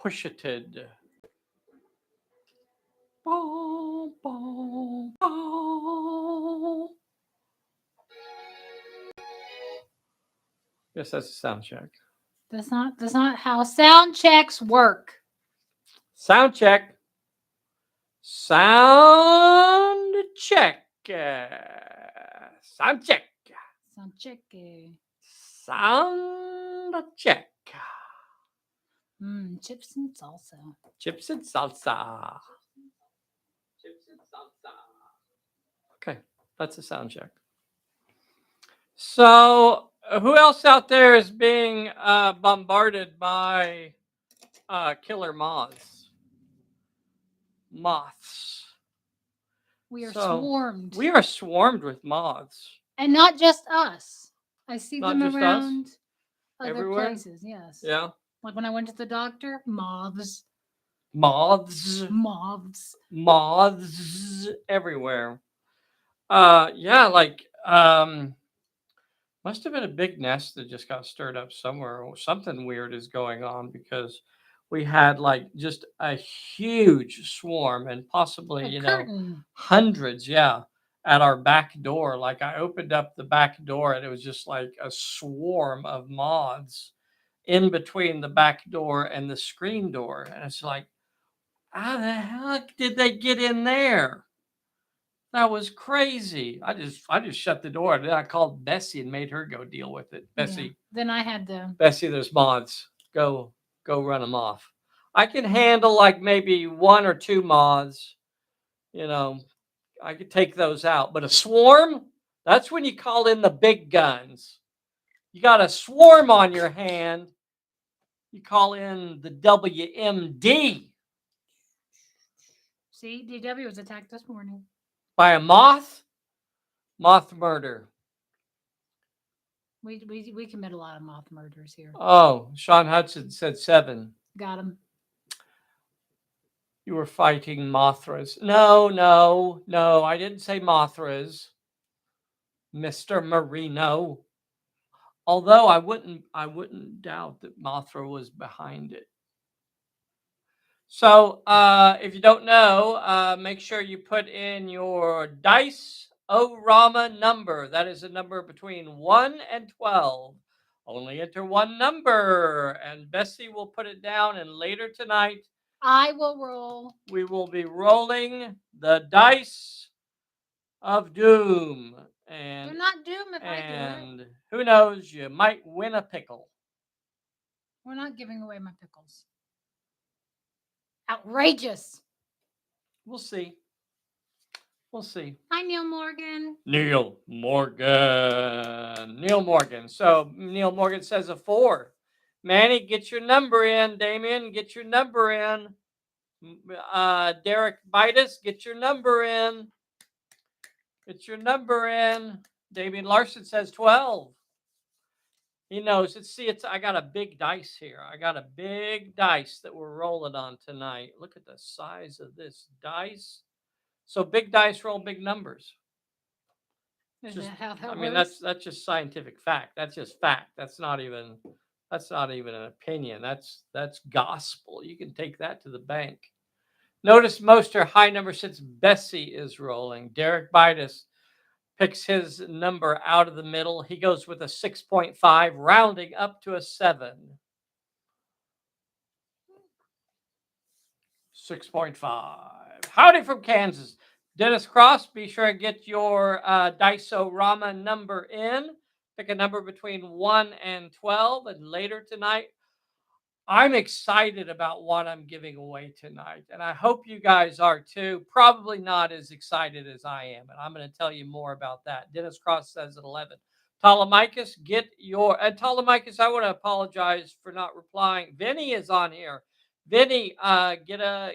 pusheted. Boom, boom, boom. Yes, that's a sound check. That's not how sound checks work. Sound check. Sound check. Sound check. Sound check. Sound check. Chips and salsa. Chips and salsa. Chips and salsa. Okay, that's a sound check. So, who else out there is being bombarded by killer moths? Moths. We are So, swarmed. we are swarmed with moths. And not just us. I see Not them just us. around other Everywhere. places, yes. Yeah. Like when I went to the doctor, moths. Moths. Moths. Moths everywhere. Yeah, like must have been a big nest that just got stirred up somewhere, or something weird is going on because we had like just a huge swarm and possibly, A curtain. hundreds, yeah, at our back door. Like I opened up the back door and it was just like a swarm of moths in between the back door and the screen door. And it's like, how the heck did they get in there? That was crazy. I just shut the door and then I called Bessy and made her go deal with it. Yeah. Bessy, Then I had to. Bessy, there's moths. Go run them off. I can handle like maybe one or two moths. You know, I could take those out. But a swarm, that's when you call in the big guns. You got a swarm on your hand. You call in the WMD. See, DW was attacked this morning. By a moth? Moth murder. We commit a lot of moth murders here. Oh, Sean Hudson said 7. Got him. You were fighting Mothras. No, I didn't say Mothras, Mr. Marino. Although I wouldn't doubt that Mothra was behind it. So, if you don't know, make sure you put in your dice O-Rama number. That is a number between 1 and 12. Only enter one number, and Bessy will put it down. And later tonight, I will roll. we will be rolling the dice of doom. They're And not doom if I do it. and who knows, you might win a pickle. We're not giving away my pickles. Outrageous. We'll see. We'll see. Hi, Neil Morgan. Neil Morgan. Neil Morgan. So Neil Morgan says a 4. Manny, get your number in. Damien, get your number in. Derek Bitus, get your number in. Get your number in. Damien Larson says 12. He knows. I got a big dice here. I got a big dice that we're rolling on tonight. Look at the size of this dice. So big dice roll big numbers. Is Just, that how that I mean, works? that's just scientific fact. That's just fact. That's not even an opinion. That's gospel. You can take that to the bank. Notice most are high numbers since Bessy is rolling. Derek Bitus picks his number out of the middle. He goes with a 6.5, rounding up to a 7. 6.5. Howdy from Kansas. Dennis Cross, be sure and get your Dice-O-Rama number in. Pick a number between 1 and 12. And later tonight, I'm excited about what I'm giving away tonight. And I hope you guys are too. Probably not as excited as I am. And I'm going to tell you more about that. Dennis Cross says at 11. Ptolemachus, get your... And Ptolemachus, I want to apologize for not replying. Vinny is on here. Vinny, get a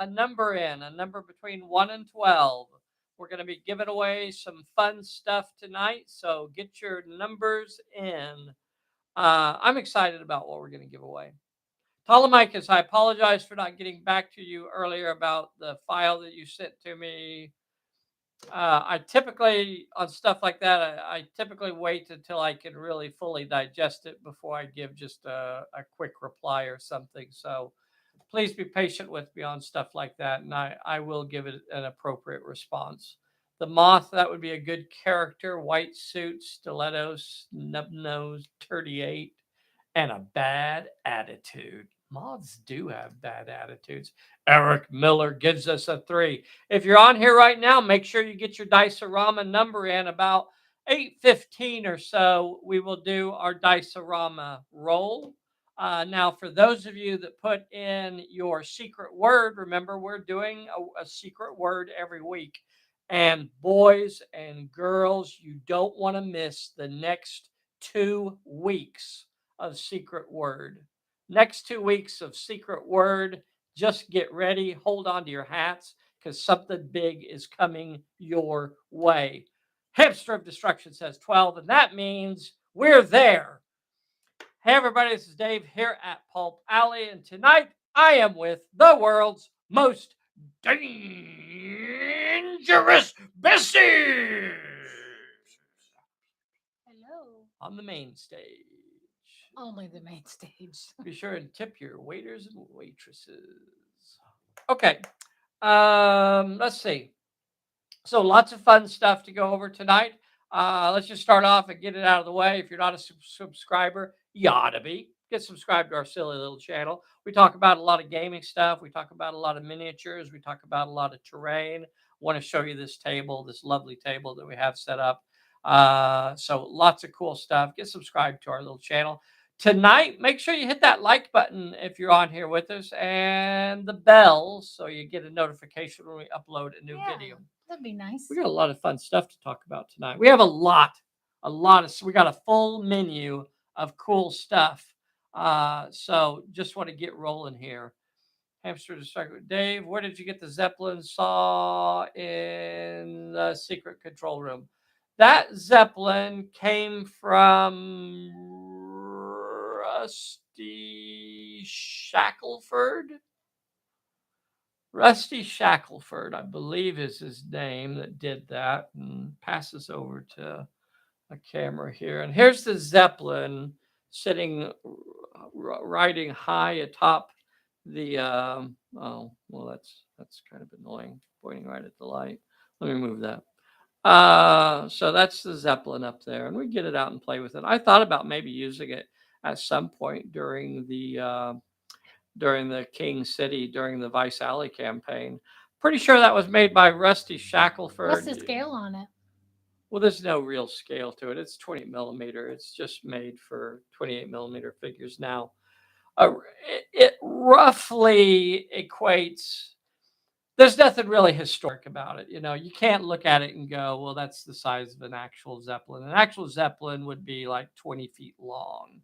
number in, a number between 1 and 12. We're going to be giving away some fun stuff tonight, so get your numbers in. I'm excited about what we're going to give away. Ptolemachus, I apologize for not getting back to you earlier about the file that you sent to me. I typically, on stuff like that, I typically wait until I can really fully digest it before I give just a quick reply or something. So please be patient with me on stuff like that, and I will give it an appropriate response. The moth, that would be a good character, white suit, stilettos, snub nose, 38, and a bad attitude. Moths do have bad attitudes. Eric Miller gives us a 3. If you're on here right now, make sure you get your Dice-A-Rama number in. About 8:15 or so, we will do our Dice-A-Rama roll. Now, for those of you that put in your secret word, remember we're doing a secret word every week. And boys and girls, you don't want to miss the next 2 weeks of secret word. Next 2 weeks of secret word, just get ready, hold on to your hats, because something big is coming your way. Hamster of Destruction says 12, and that means we're there. Hey, everybody, this is Dave here at Pulp Alley, and tonight I am with the world's most dangerous Bessy Hello. on the main stage. Only the main stage. Be sure and tip your waiters and waitresses. Okay, let's see. So lots of fun stuff to go over tonight. Let's just start off and get it out of the way. If you're not a subscriber, you ought to be. Get subscribed to our silly little channel. We talk about a lot of gaming stuff. We talk about a lot of miniatures. We talk about a lot of terrain. I want to show you this table, this lovely table that we have set up. So lots of cool stuff. Get subscribed to our little channel. Tonight, make sure you hit that like button if you're on here with us and the bell so you get a notification when we upload a new video. That'd be nice. We got a lot of fun stuff to talk about tonight. We have a lot we got a full menu of cool stuff. So just want to get rolling here. Hamster to start with Dave. Where did you get the Zeppelin saw in the secret control room? That Zeppelin came from Rusty Shackelford. Rusty Shackelford, I believe, is his name that did that. And passes over to a camera here. And here's the Zeppelin sitting, riding high atop the. Oh, well, that's kind of annoying, pointing right at the light. Let me move that. So that's the Zeppelin up there, and we get it out and play with it. I thought about maybe using it at some point during the King City, during the Vice Alley campaign. Pretty sure that was made by Rusty Shackelford. What's the scale on it? Well, there's no real scale to it. It's 28 millimeter. It's just made for 28 millimeter figures now. It roughly equates. There's nothing really historic about it. You know, you can't look at it and go, well, that's the size of an actual Zeppelin. An actual Zeppelin would be like 20 feet long.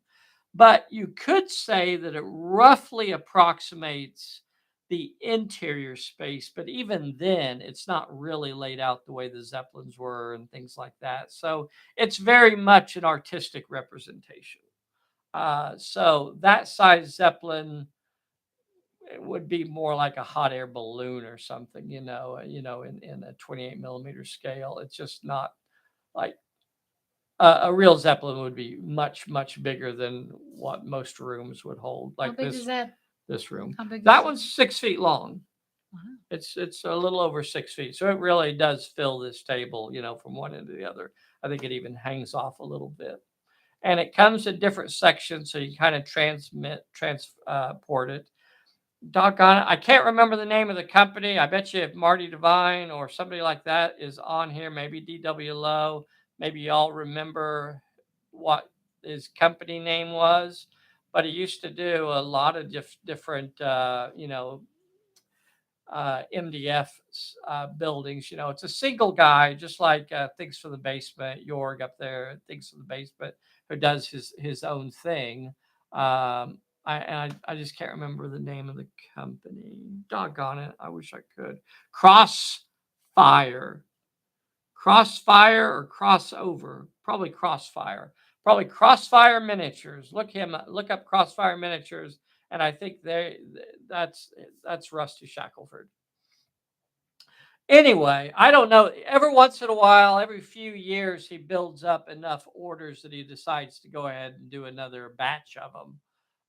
But you could say that it roughly approximates the interior space, but even then, it's not really laid out the way the Zeppelins were and things like that. So it's very much an artistic representation. So that size Zeppelin, it would be more like a hot air balloon or something, in a 28 millimeter scale. It's just not like a real Zeppelin would be much, much bigger than what most rooms would hold. How Like big is that? this room. How big That is it? one's 6 feet long. Wow. It's a little over 6 feet, so it really does fill this table, from one end to the other. I think it even hangs off a little bit, and it comes in different sections, so you kind of transport it. Doggone it, I can't remember the name of the company. I bet you if Marty Devine or somebody like that is on here, maybe DW Low, maybe y'all remember what his company name was. But he used to do a lot of different, MDF buildings. It's a single guy, just like Things for the Basement, Jorg up there, Things for the Basement, who does his own thing. I just can't remember the name of the company. Doggone it! I wish I could. Crossfire, Crossfire or Crossover? Probably Crossfire. Probably Crossfire Miniatures. Look up Crossfire Miniatures, and I think that's Rusty Shackelford. Anyway, I don't know. Every once in a while, every few years, he builds up enough orders that he decides to go ahead and do another batch of them.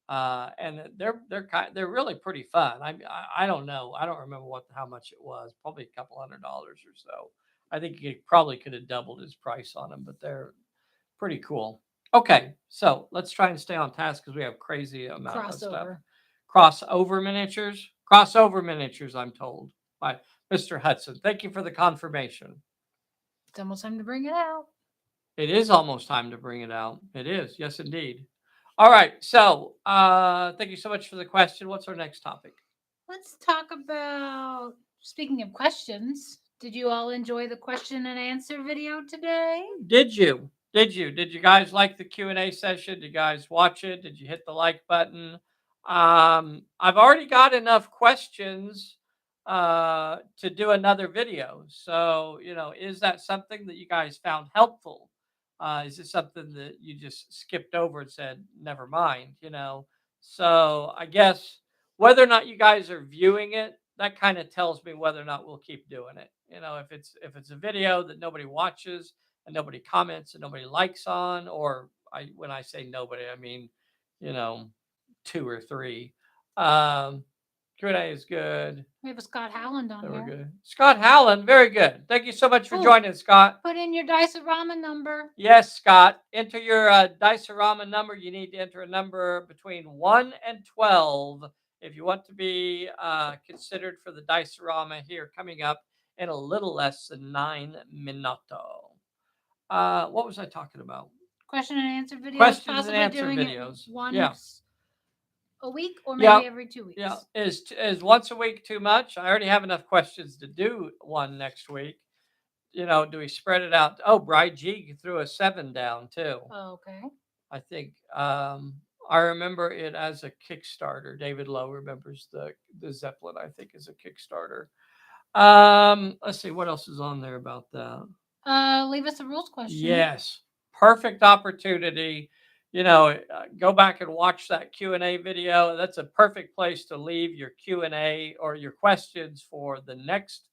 And they're really pretty fun. I don't know. I don't remember how much it was. Probably a couple $100 or so. I think he probably could have doubled his price on them, but they're pretty cool. Okay, so let's try and stay on task because we have crazy amount of stuff. Crossover. Crossover miniatures. I'm told by Mr. Hudson. Thank you for the confirmation. It's almost time to bring it out. It is almost time to bring it out. It is, yes, indeed. All right, so thank you so much for the question. What's our next topic? Let's talk about, speaking of questions, did you all enjoy the question and answer video today? Did you? Did you guys like the Q&A session? Did you guys watch it? Did you hit the like button? I've already got enough questions to do another video. So, is that something that you guys found helpful? Is it something that you just skipped over and said, never mind, So I guess whether or not you guys are viewing it, that kind of tells me whether or not we'll keep doing it. If it's a video that nobody watches and nobody comments and nobody likes on, or when I say nobody, I mean, you know, two or three. Um, Q&A is good. We have a Scott Howland on Very here. good. Scott Howland, very good. Thank you so much for joining, Scott. Put in your Dice-A-Rama number. Yes, Scott. Enter your Dice-A-Rama number. You need to enter a number between 1 and 12 if you want to be considered for the Dice-A-Rama here coming up in a little less than 9 minuto. What was I talking about? Question and answer videos. Questions and answer videos. Once a week or maybe every 2 weeks. Yeah. Is once a week too much? I already have enough questions to do one next week. Do we spread it out? Oh, Bri G threw a 7 down too. Oh, okay. I think I remember it as a Kickstarter. David Lowe remembers the Zeppelin, I think, is a Kickstarter. Let's see what else is on there about that. Leave us a rules question. Yes, perfect opportunity. Go back and watch that Q&A video. That's a perfect place to leave your Q&A or your questions for the next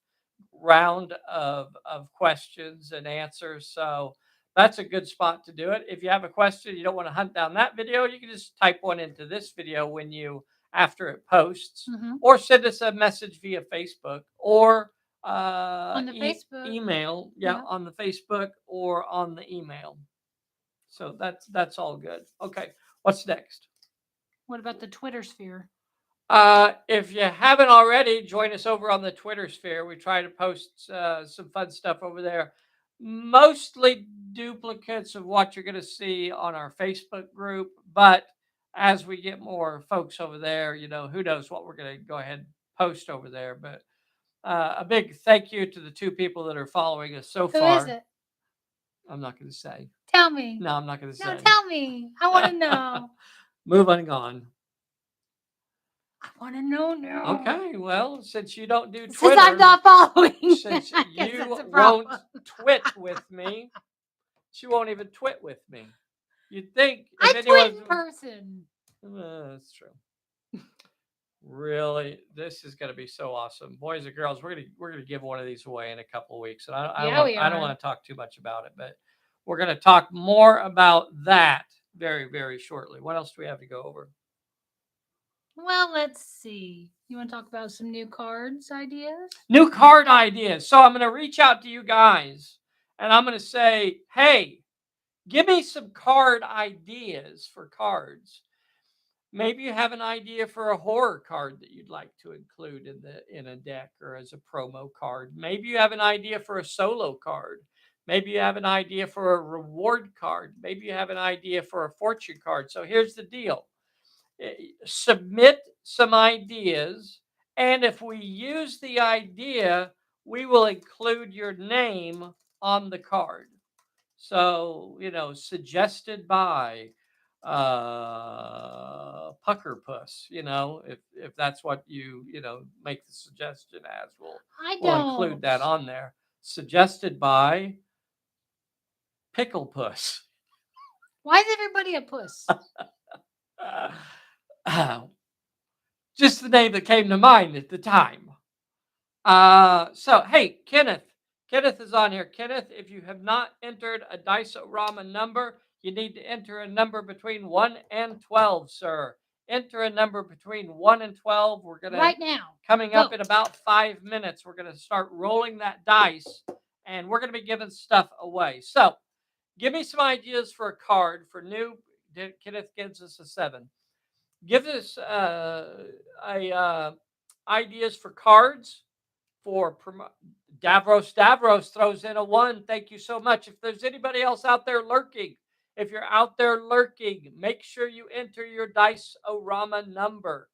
round of questions and answers. So that's a good spot to do it. If you have a question, you don't want to hunt down that video, you can just type one into this video after it posts, or send us a message via Facebook or on the Facebook email. Yeah, on the Facebook or on the email. So that's all good. Okay, what's next? What about the Twitter sphere? If you haven't already, join us over on the Twitter sphere. We try to post some fun stuff over there. Mostly duplicates of what you're going to see on our Facebook group. But as we get more folks over there, who knows what we're going to go ahead and post over there. But a big thank you to the 2 people that are following us so far. Who is it? I'm not going to say. Tell me. No, I'm not going to say. No, tell me. I want to know. Moving on. I want to know now. Okay, well, since you don't do Twitter, since I'm not following, since you won't twit with me, she won't even twit with me. You'd think I twit in person. That's true. Really, this is going to be so awesome, boys and girls. We're gonna give one of these away in a couple of weeks, and I don't want to talk too much about it, but we're going to talk more about that very, very shortly. What else do we have to go over? Well, let's see. You want to talk about some new cards ideas? New card ideas. So I'm going to reach out to you guys and I'm going to say, hey, give me some card ideas for cards. Maybe you have an idea for a horror card that you'd like to include in a deck or as a promo card. Maybe you have an idea for a solo card. Maybe you have an idea for a reward card. Maybe you have an idea for a fortune card. So here's the deal. Submit some ideas, and if we use the idea, we will include your name on the card. So, suggested by Pucker Puss, if that's what you make the suggestion as, we'll include that on there. Suggested by Pickle Puss. Why is everybody a puss? Just the name that came to mind at the time. So hey, Kenneth is on here. Kenneth, if you have not entered a Dice-O-Rama number, you need to enter a number between 1 and 12, sir. Enter a number between 1 and 12. We're gonna Right now. coming Go. up in about 5 minutes. We're gonna start rolling that dice, and we're gonna be giving stuff away. So give me some ideas for a card for new. Kenneth gives us a 7. Give us ideas for cards for Davros throws in a 1. Thank you so much. If there's anybody else out there lurking, if you're out there lurking, make sure you enter your Dice-O-Rama number.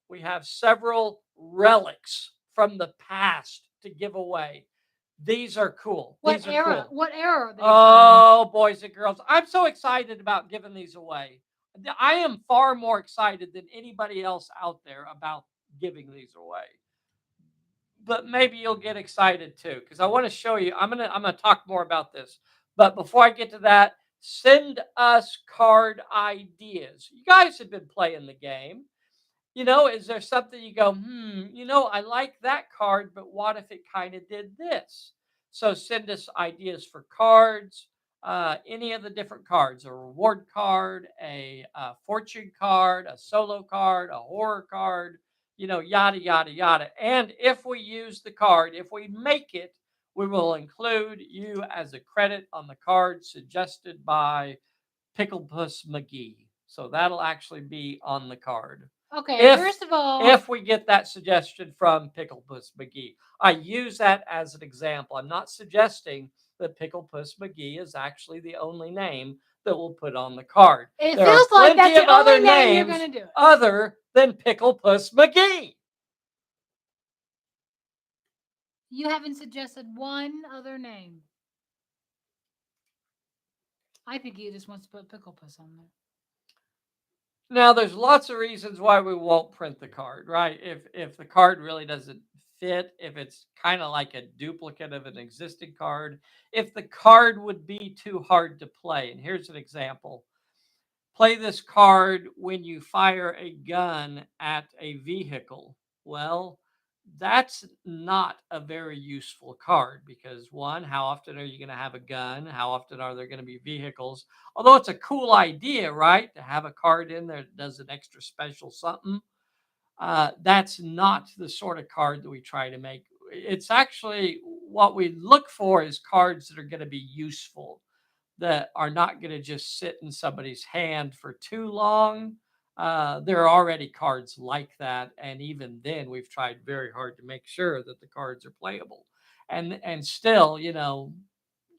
We have several relics from the past to give away. These are cool. What These are era? cool. What era are they Oh, boys and girls. I'm so excited about giving these away. I am far more excited than anybody else out there about giving these away. But maybe you'll get excited too, because I want to show you. I'm gonna talk more about this. But before I get to that, send us card ideas. You guys have been playing the game. Is there something you go, I like that card, but what if it kind of did this? So send us ideas for cards, any of the different cards, a reward card, a fortune card, a solo card, a horror card, yada, yada, yada. And if we use the card, if we make it, we will include you as a credit on the card suggested by Picklepuss McGee. So that'll actually be on the card. Okay, first of all, if we get that suggestion from Picklepuss McGee, I use that as an example. I'm not suggesting that Picklepuss McGee is actually the only name that we'll put on the card. It feels like that's the only name you're going to do. Other than Picklepuss McGee. You haven't suggested one other name. I think he just wants to put Picklepuss on there. Now, there's lots of reasons why we won't print the card, right? If the card really doesn't fit, if it's kind of like a duplicate of an existing card, if the card would be too hard to play. And here's an example. Play this card when you fire a gun at a vehicle. Well, that's not a very useful card because one, how often are you going to have a gun? How often are there going to be vehicles? Although it's a cool idea, right? To have a card in there that does an extra special something. That's not the sort of card that we try to make. It's actually what we look for is cards that are going to be useful, that are not going to just sit in somebody's hand for too long. There are already cards like that, and even then, we've tried very hard to make sure that the cards are playable. And still,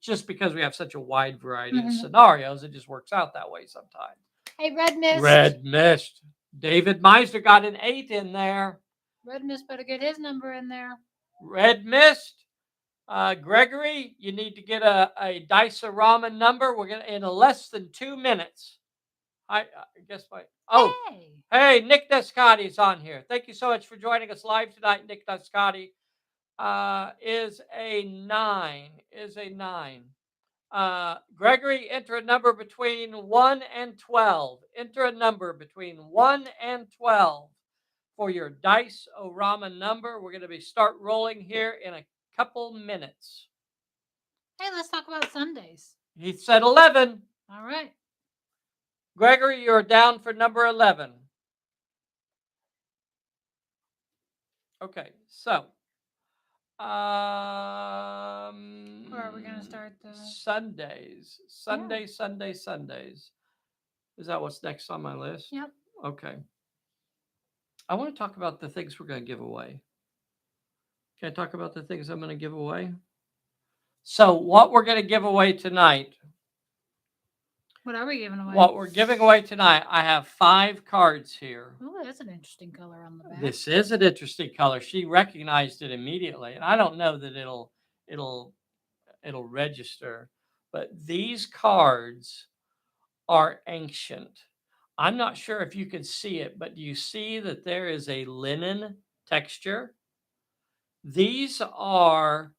just because we have such a wide variety of scenarios, it just works out that way sometimes. Hey, Red Mist. Red Mist. David Meisner got an 8 in there. Red Mist better get his number in there. Red Mist. Gregory, you need to get a Dice-O-Rama number. We're gonna in less than 2 minutes. I guess my hey, Nick Descotti's on here. Thank you so much for joining us live tonight. Nick Descotti is a 9. Gregory, enter a number between 1 and 12. Enter a number between 1 and 12 for your Dice-O-Rama number. We're going to start rolling here in a couple minutes. Hey, let's talk about Sundays. He said 11. All right. Gregory, you're down for number 11. Okay, so where are we going to start the Sundays? Sundays. Is that what's next on my list? Yep. Okay. I want to talk about the things we're going to give away. Can I talk about the things I'm going to give away? So what we're going to give away tonight. What are we giving away? What we're giving away tonight, I have 5 cards here. Oh, that's an interesting color on the back. This is an interesting color. She recognized it immediately, and I don't know that it'll register, but these cards are ancient. I'm not sure if you can see it, but do you see that there is a linen texture? These are...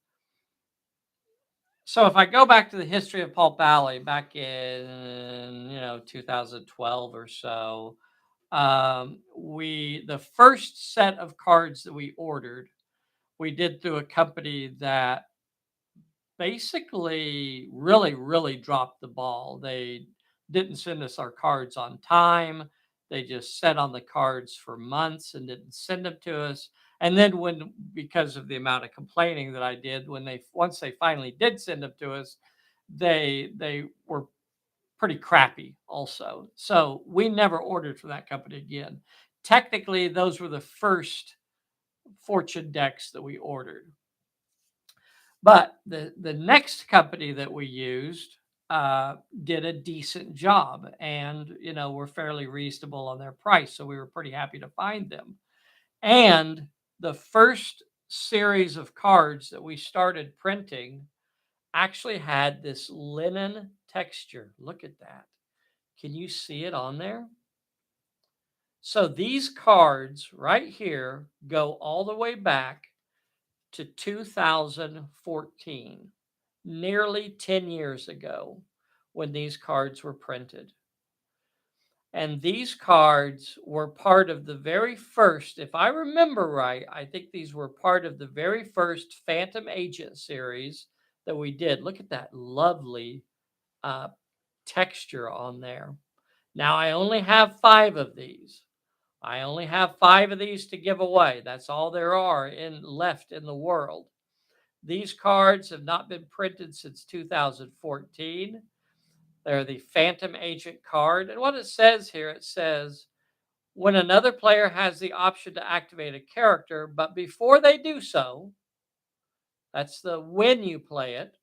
So if I go back to the history of Pulp Valley back in 2012 or so, the first set of cards that we ordered we did through a company that basically really dropped the ball. They didn't send us our cards on time. They just sat on the cards for months and didn't send them to us. And then when, because of the amount of complaining that I did, when they once they finally did send them to us, they were pretty crappy also. So we never ordered from that company again. Technically, those were the first fortune decks that we ordered. But the next company that we used did a decent job, and were fairly reasonable on their price, so we were pretty happy to find them. And the first series of cards that we started printing actually had this linen texture. Look at that. Can you see it on there? So these cards right here go all the way back to 2014, nearly 10 years ago, when these cards were printed. And these cards were part of the very first, if I remember right, I think these were part of the very first Phantom Agent series that we did. Look at that lovely uh, texture on there. Now, I only have 5 of these. I only have 5 of these to give away. That's all there are left in the world. These cards have not been printed since 2014. They're the Phantom Agent card. And what it says here, it says, when another player has the option to activate a character, but before they do so, that's the when you play it.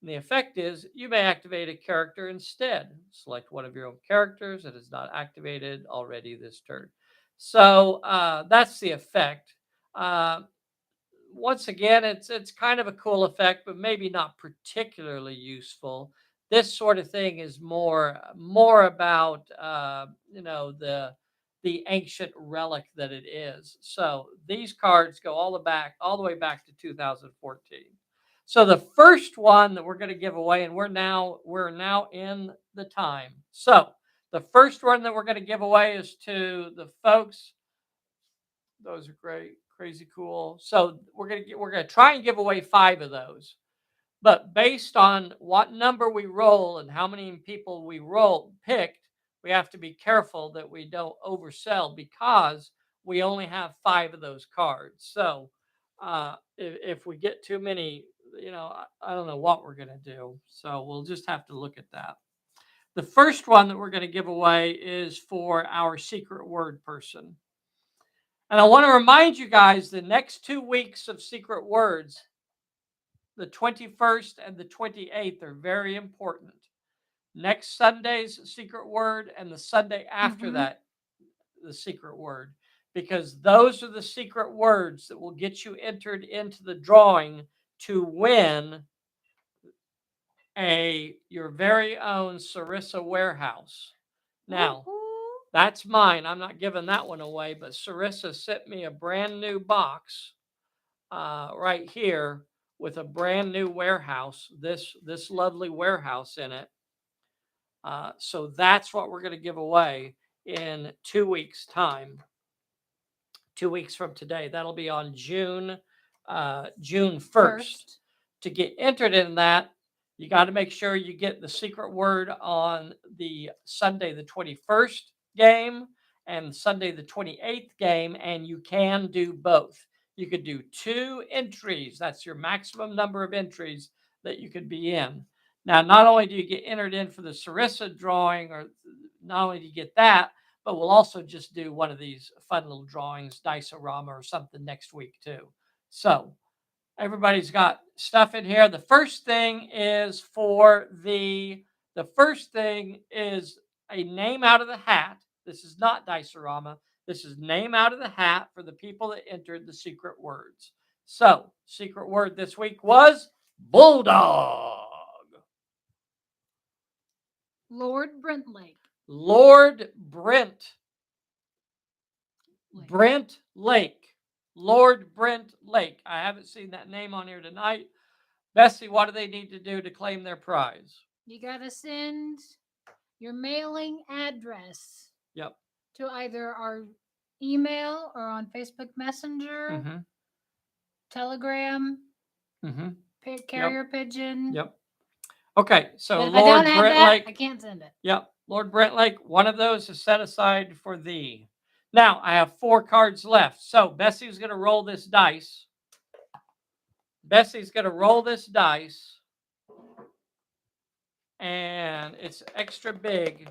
And the effect is you may activate a character instead. Select one of your own characters that is not activated already this turn. So that's the effect. Uh, Once again, it's kind of a cool effect, but maybe not particularly useful. This sort of thing is more about the ancient relic that it is. So these cards go all the way back to 2014. So the first one that we're going to give away, and we're now in the time. So the first one that we're going to give away is to the folks. Those are great, crazy cool. So we're gonna try and give away 5 of those. But based on what number we roll and how many people we picked, we have to be careful that we don't oversell because we only have 5 of those cards. So if we get too many, I don't know what we're gonna do. So we'll just have to look at that. The first one that we're going to give away is for our secret word person. And I want to remind you guys the next 2 weeks of secret words, the 21st and the 28th, are very important. Next Sunday's secret word and the Sunday after that, the secret word, because those are the secret words that will get you entered into the drawing to win your very own Sarissa warehouse. Now, that's mine. I'm not giving that one away, but Sarissa sent me a brand new box right here with a brand new warehouse, this lovely warehouse in it. So that's what we're going to give away in 2 weeks' time. 2 weeks from today. That'll be on June 1st. To get entered in that, you got to make sure you get the secret word on the Sunday the 21st game and Sunday the 28th game, and you can do both. You could do 2 entries. That's your maximum number of entries that you could be in. Now, not only do you get entered in for the Sarissa drawing, or not only do you get that, but we'll also just do one of these fun little drawings, Dice-O-Rama or something next week too. So everybody's got stuff in here. The first thing is a name out of the hat. This is not Dice-O-Rama. This is name out of the hat for the people that entered the secret words. So secret word this week was bulldog. Lord Brent Lake. Lord Brent Lake. Lord Brent Lake. I haven't seen that name on here tonight. Bessy, what do they need to do to claim their prize? You got to send your mailing address. Yep. To either our email or on Facebook Messenger telegram, Mm-hmm. carrier pigeon. Yep. Okay, so But if I don't Lord have Brent that, Lake. I can't send it. Yep, Lord Brent Lake. One of those is set aside for thee. Now I have 4 cards left. So Bessy's going to roll this dice. Bessy's going to roll this dice, and it's extra big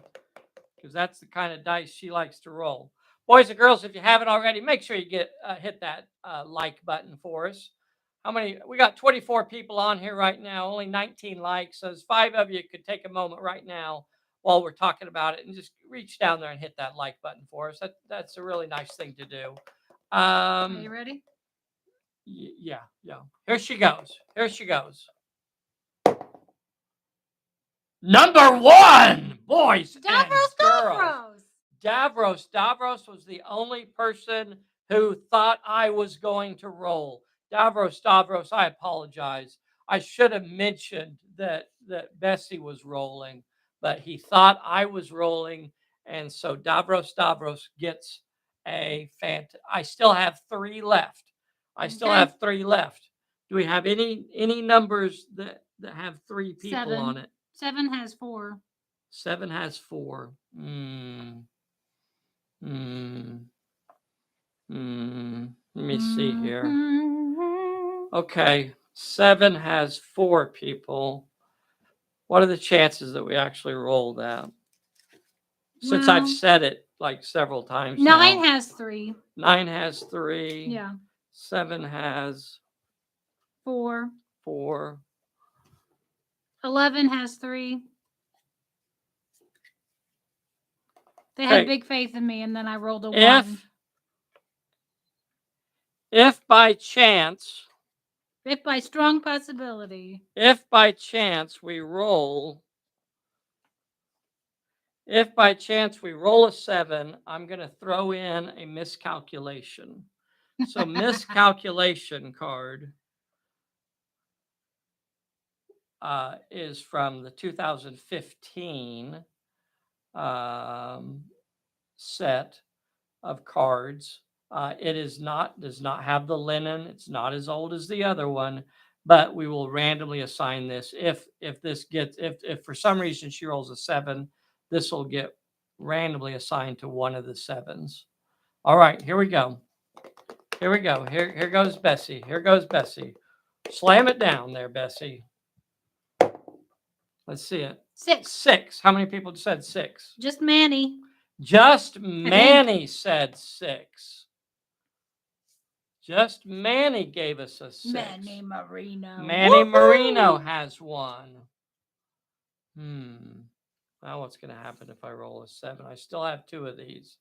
because that's the kind of dice she likes to roll. Boys and girls, if you haven't already, make sure you hit that like button for us. How many? We got 24 people on here right now, only 19 likes. So, as 5 of you could take a moment right now while we're talking about it and just reach down there and hit that like button for us. That's a really nice thing to do. Are you ready? Yeah. Here she goes. Number 1, boys and girls. Davros was the only person who thought I was going to roll. Davros, I apologize. I should have mentioned that Bessy was rolling, but he thought I was rolling, and so Davros gets a I still have 3 left. Do we have any numbers that have 3 people 7. on it? 7 has 4. 7 has 4. Let me see here. Okay, 7 has 4 people. What are the chances that we actually roll that? Since I've said it like several times 9 now. has 3. 9 has 3. Yeah. 7 has 4. 4. 11 has 3. They had big faith in me, and then I rolled a 1. If by chance, if by strong possibility, if by chance we roll a 7, I'm going to throw in a miscalculation. So miscalculation card is from the 2015 set of cards. It does not have the linen. It's not as old as the other one, but we will randomly assign this. If for some reason she rolls a 7, this will get randomly assigned to one of the 7s. All right, here we go. Here goes Bessy. Slam it down there, Bessy. Let's see it. 6. How many people said 6? Just Manny. Just Manny said 6. Just Manny gave us a 6. Manny Marino. Manny Marino has 1. Now what's going to happen if I roll a 7? I still have 2 of these.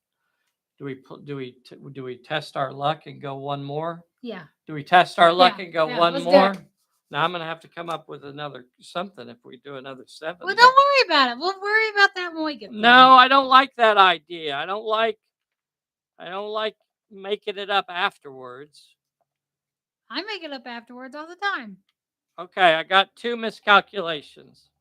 Do we test our luck and go one more? Yeah. Do we test our luck and go one more? Now I'm going to have to come up with another something if we do another 7. Well, don't worry about it. We'll worry about that when we get there. No, I don't like that idea. I don't like making it up afterwards. I make it up afterwards all the time. Okay, I got 2 miscalculations.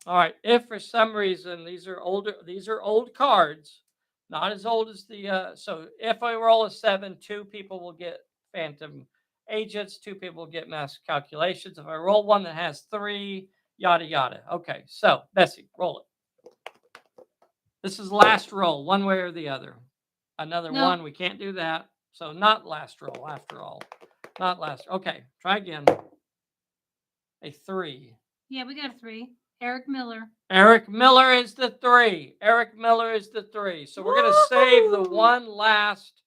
All right, if for some reason these are old cards, not as old as the so if I roll a 7, 2 people will get phantom agents, 2 people will get mass calculations. If I roll one that has 3, yada yada. Okay, so Bessy, roll it. This is last roll, one way or the other. Another 1, we can't do that. So not last roll after all. Not last. Okay, try again. A 3. Yeah, we got a 3. Eric Miller. Eric Miller is the 3. So we're going to save the one last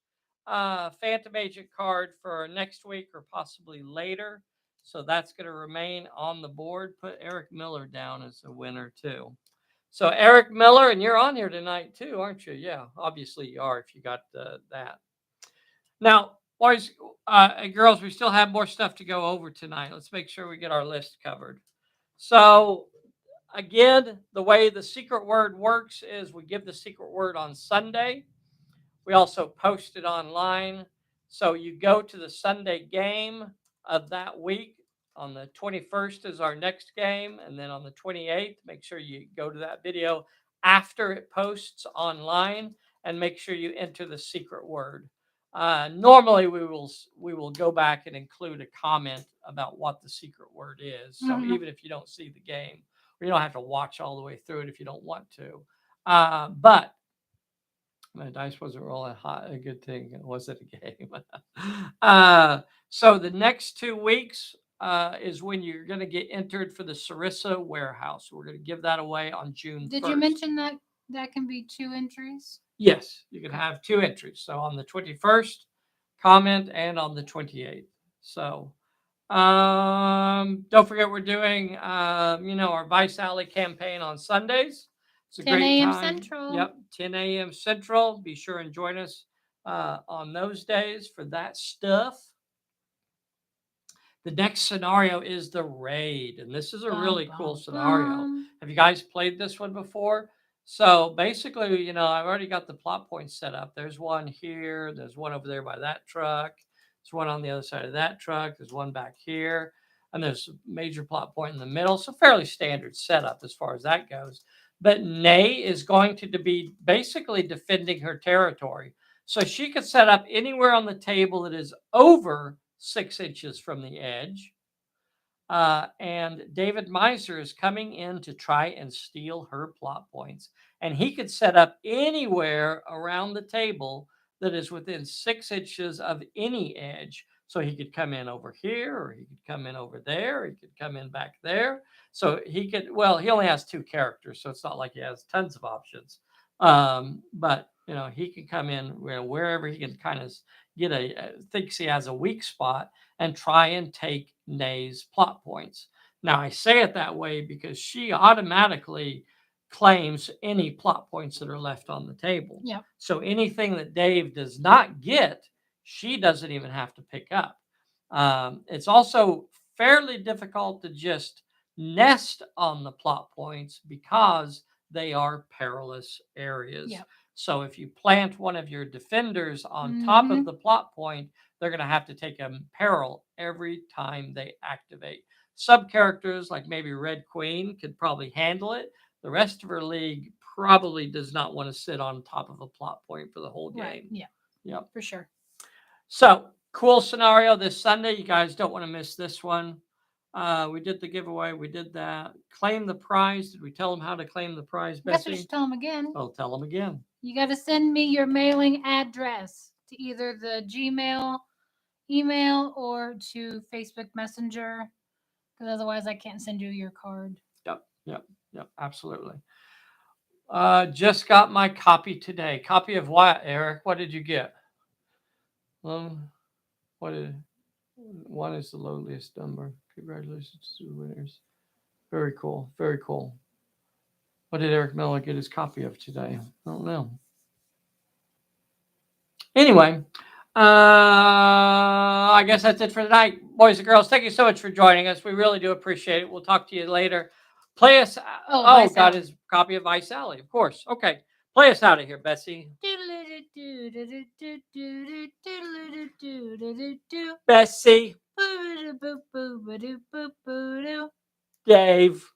Phantom Agent card for next week or possibly later. So that's going to remain on the board. Put Eric Miller down as a winner too. So Eric Miller, and you're on here tonight too, aren't you? Yeah, obviously you are if you got that. Now, boys and girls, we still have more stuff to go over tonight. Let's make sure we get our list covered. So again, the way the secret word works is we give the secret word on Sunday. We also post it online. So you go to the Sunday game of that week. On the 21st is our next game. And then on the 28th, make sure you go to that video after it posts online and make sure you enter the secret word. Normally we will go back and include a comment about what the secret word is. So Mhm. even if you don't see the game, or you don't have to watch all the way through it if you don't want to. But my dice wasn't rolling hot. A good thing it wasn't a game. So the next 2 weeks is when you're going to get entered for the Sarissa Warehouse. We're going to give that away on June 1st. Did you mention that that can be 2 entries? Yes, you can have 2 entries. So on the 21st, comment, and on the 28th. So don't forget we're doing our Vice Alley campaign on Sundays. It's a 10 great a.m. time. Central. Yep, 10 a.m. Central. Be sure and join us on those days for that stuff. The next scenario is the raid, and this is a really cool scenario. Have you guys played this one before? So basically, I've already got the plot points set up. There's one here, there's one over there by that truck, there's one on the other side of that truck, there's one back here, and there's a major plot point in the middle. So fairly standard setup as far as that goes. But Nay is going to be basically defending her territory. So she could set up anywhere on the table that is over 6 inches from the edge. And David Meiser is coming in to try and steal her plot points. And he could set up anywhere around the table that is within 6 inches of any edge. So he could come in over here, or he could come in over there, or he could come in back there. So he could, well, he only has 2 characters, so it's not like he has tons of options. But he can come in wherever he can kind of thinks he has a weak spot and try and take Nay's plot points. Now I say it that way because she automatically claims any plot points that are left on the table. Yep. So anything that Dave does not get, she doesn't even have to pick up. It's also fairly difficult to just nest on the plot points because they are perilous areas. Yep. So if you plant one of your defenders on top of the plot point, they're going to have to take a peril every time they activate. Sub characters like maybe Red Queen could probably handle it. The rest of her league probably does not want to sit on top of a plot point for the whole game. Right. Yeah. Yep. For sure. So cool scenario this Sunday. You guys don't want to miss this one. We did the giveaway. We did that. Claim the prize. Did we tell them how to claim the prize, Bessy? I guess we should tell them again. Well, tell them again. You got to send me your mailing address to either the Gmail, email, or to Facebook Messenger, because otherwise I can't send you your card. Yep, absolutely. Just got my copy today. Copy of what, Eric? What did you get? One is the lowliest number. Congratulations to the winners. Very cool. Very cool. What did Eric Miller get his copy of today? I don't know. Anyway, I guess that's it for tonight, boys and girls. Thank you so much for joining us. We really do appreciate it. We'll talk to you later. Play us. Got his copy of Vice Alley, of course. Okay, play us out of here, Bessy. Bessy. Dave.